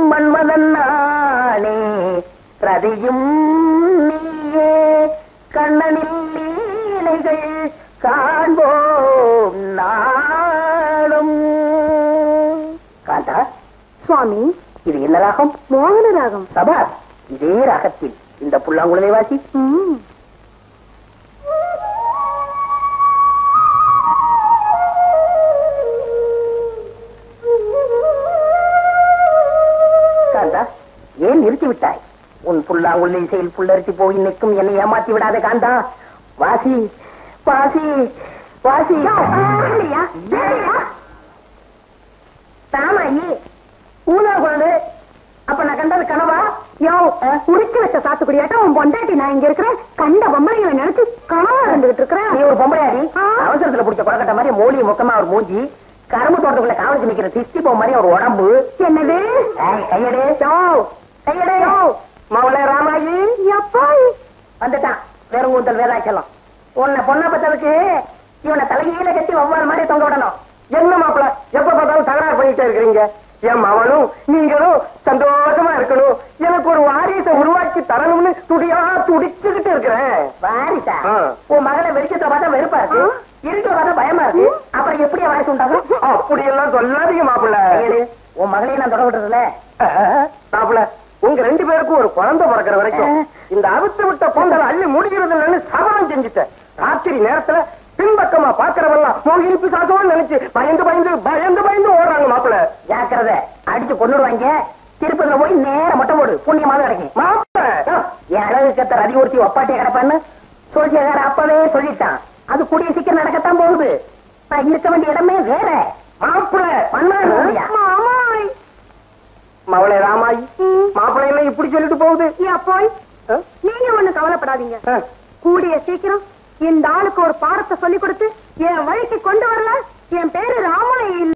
மன்மதன் நானே ரதியும் நீயே கண்ணனில் லீலைகள் காண்போம் நாளும். காந்தா சுவாமி, இது என்ன ராகம்? மோகன ராகம். சபாஸ், இதே ராகத்தில் இந்த புல்லாங்குழலை வாசி. காந்தா, ஏன் நிறுத்தி விட்டாய்? உன் புல்லாங்குழல் இசையில் புல்லரித்து போய் நிற்கும் என்னை ஏமாத்தி விடாத காந்தா. வாசி வாசி வாசி. தாமாயி ஊனா குழந்தை. அப்ப நான் கண்டது கனவா? யோ, உரிச்சு வச்ச சாத்துக்குடியாட்டம் உன் பொண்டாட்டி நான் இங்க இருக்கிறேன் கண்ட பொம்பளைங்களை நினைச்சு கனவா இருந்துகிட்டு இருக்கிறேன். நீ ஒரு பொம்பளையாடி. அவசரத்துல பிடிச்ச கொடக்கட்ட மாதிரி மூலி மொத்தமா ஒரு மூஞ்சி, கரும்பு தோட்டத்துக்குள்ள காவலுக்கு நிக்கிற திஷ்டி போ மாதிரி ஒரு உடம்பு. என்னது? கையடே கையடே. மவளே ராமாயி எப்பாய் வந்துட்டான். வேறுங்கூந்தல் வேதாச்சலம். உன்னை பொண்ணை பத்ததுக்கு இவனை தலையில கட்டி ஒவ்வொரு மாதிரி தொங்க விடணும். என்ன மாப்பிள்ள எப்ப பார்த்தாலும் தகராறு பண்ணிட்டே இருக்கிறீங்க? என் மவனும் நீங்களும் சந்தோஷமா இருக்கணும், எனக்கு ஒரு வாரியத்தை உருவாக்கி தரணும்னு துடியா துடிச்சுக்கிட்டு இருக்கிறேன். வாரிசா? உன் மகளை வெளிச்சத்தை பார்த்தா வெறுப்பா இருக்கு, இருக்க பார்த்தா பயமா இருக்கு. அப்புறம் எப்படி வாரிசு உண்டாகும்? அப்படி எல்லாம் சொல்லாதீங்க மாப்பிள்ள. உன் மகளையும் நான் தொட விட்டுறதுல மாப்பிள்ள, உங்க ரெண்டு பேருக்கும் ஒரு குழந்தை பிறக்கிற வரைக்கும் இந்த அவுத்து விட்ட பொங்கல் அள்ளி முடிகிறது இல்லைன்னு சபலம் செஞ்சுட்டேன். ராத்திரி நேரத்துல பின்பக்கமா பாக்குறவெல்லாம் மோகினி பிசாசோன்னு நினைச்சு பயந்து பயந்து பயந்து பயந்து ஓடுறாங்க மாப்பிள்ள. ஜாக்கிரத, அடிச்சு கொண்டுடுவாங்க. திருப்பதில போய் நேரம் மொட்டை போடு, புண்ணியமாக கிடைக்கும். மாப்பிள்ள, என் அழகு கத்த ரதி ஒருத்தி ஒப்பாட்டிய கிடப்பான்னு சோசியக்கார அப்பவே சொல்லிட்டான். அது கூடிய சீக்கிரம் நடக்கத்தான் போகுது. நான் இருக்க வேண்டிய இடமே வேற. மாப்பிள்ள பண்ணாயா? மவளே ராமாயி, மாப்பிள்ளை எல்லாம் இப்படி சொல்லிட்டு போகுது. போய் நீங்க ஒண்ணு கவலைப்படாதீங்க. கூடிய சீக்கிரம் இந்த ஆளுக்கு ஒரு பாடத்தை சொல்லி கொடுத்து என் வழிக்கு கொண்டு வரல. என் பேரு ராமனை